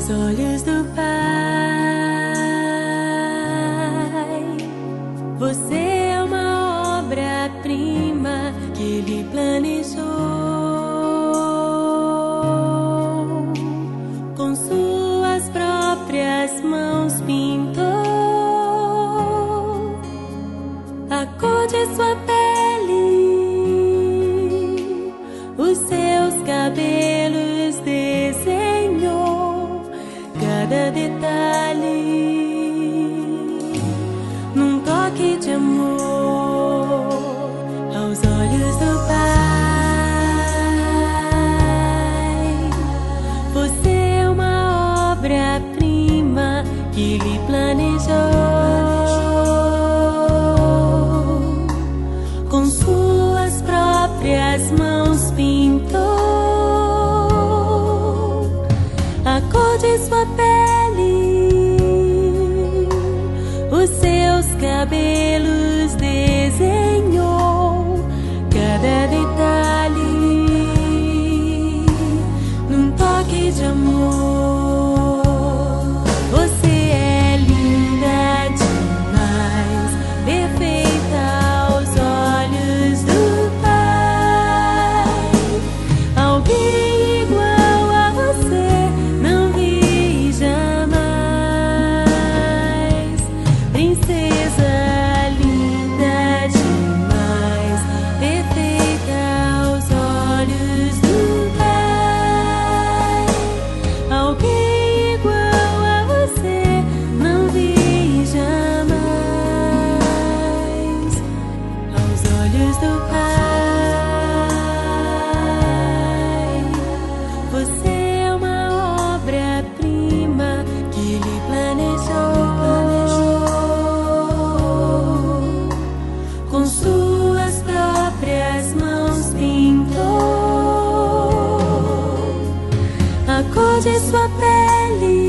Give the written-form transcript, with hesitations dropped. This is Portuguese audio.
aos olhos do Pai. Você é uma obra-prima que Ele planejou, com suas próprias mãos pintou a cor de sua pele, os seus cabelos desenhou cada detalhe, num toque de amor aos olhos do Pai. Você é uma obra-prima que Ele planejou, com suas próprias mãos pintou a cor de sua pele, os seus cabelos desenhou cada detalhe, num toque de amor. Você é linda demais, perfeita aos olhos do Pai. Alguém igual a você não vi jamais. Princesa linda demais, perfeita aos olhos do Pai. Alguém igual a você não vi jamais. Aos olhos do Pai, você é uma obra-prima que Ele planejou, com suas próprias mãos pintou a cor de sua pele,